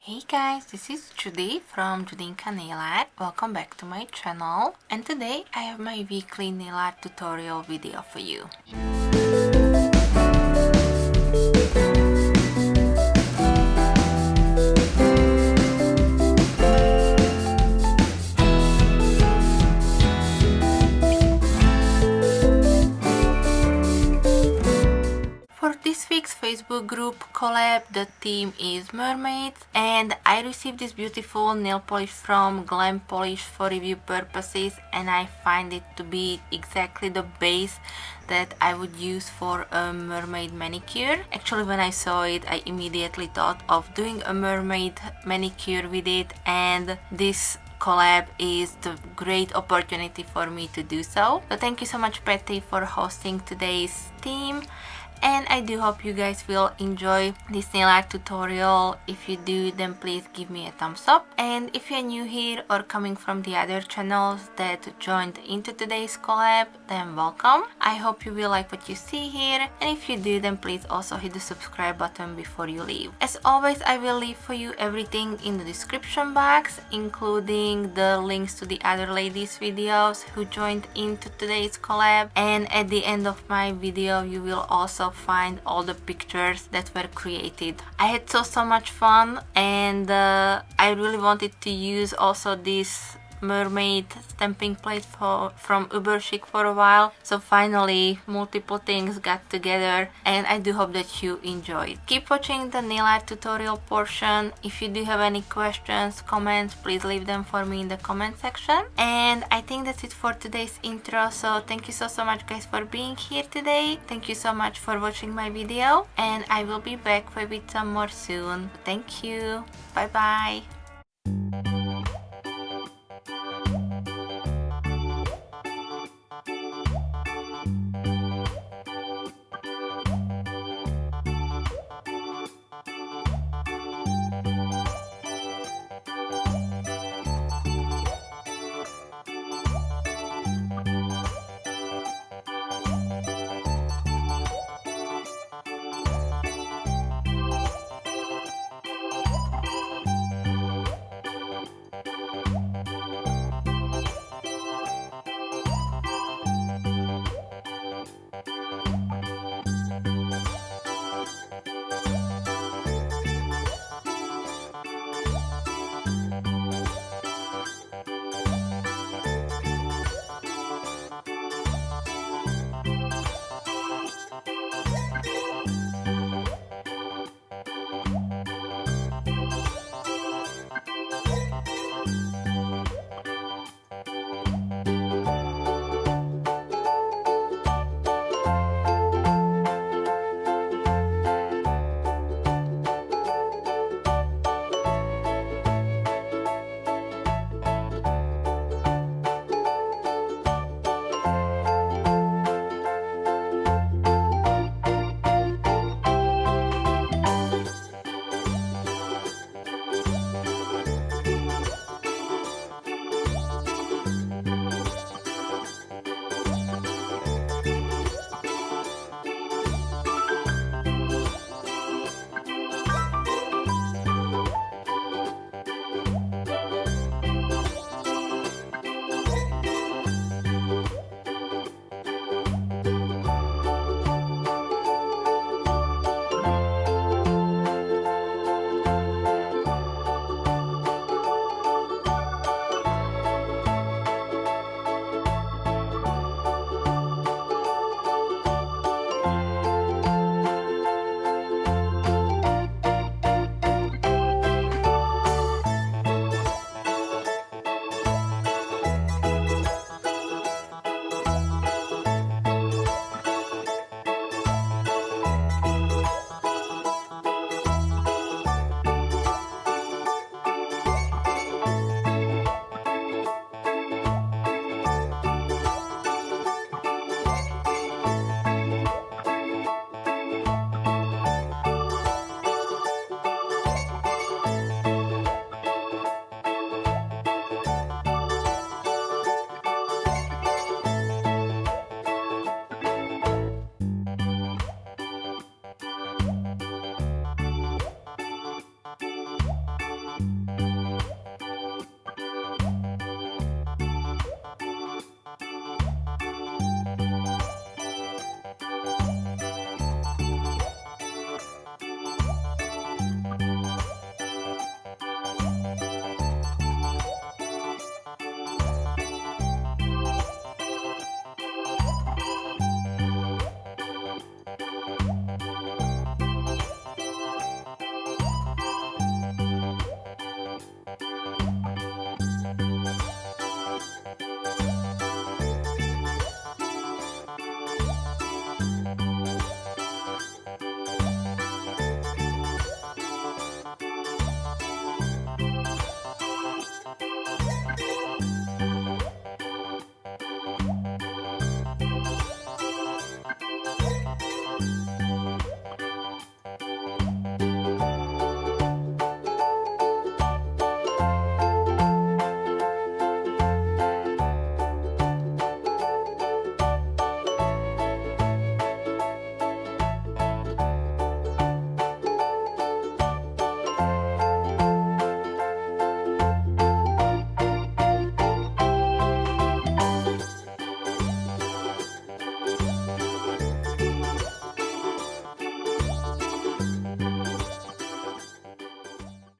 Hey guys, this is Judy from Judita Nail Art. Welcome back to my channel, and today I have my weekly nail art tutorial video for you. For this week's Facebook group collab, the theme is Mermaid, and I received this beautiful nail polish from Glam Polish for review purposes, and I find it to be exactly the base that I would use for a mermaid manicure. Actually, when I saw it, I immediately thought of doing a mermaid manicure with it, and this collab is the great opportunity for me to do so. So thank you so much, Patty, for hosting today's theme. And I do hope you guys will enjoy this nail art tutorial. If you do, then please give me a thumbs up. And if you're new here or coming from the other channels that joined into today's collab, then welcome. I hope you will like what you see here. And if you do, then please also hit the subscribe button before you leave. As always, I will leave for you everything in the description box, including the links to the other ladies' videos who joined into today's collab. And at the end of my video, you will also find all the pictures that were created. I had so much fun, and I really wanted to use also this mermaid stamping plate from Uber Chic for a while. So finally multiple things got together, and I do hope that you enjoyed. Keep watching the nail art tutorial portion. If you do have any questions, comments, please leave them for me in the comment section. And I think that's it for today's intro. So thank you so much guys for being here today. Thank you so much for watching my video, and I will be back with some more soon. Thank you. Bye bye.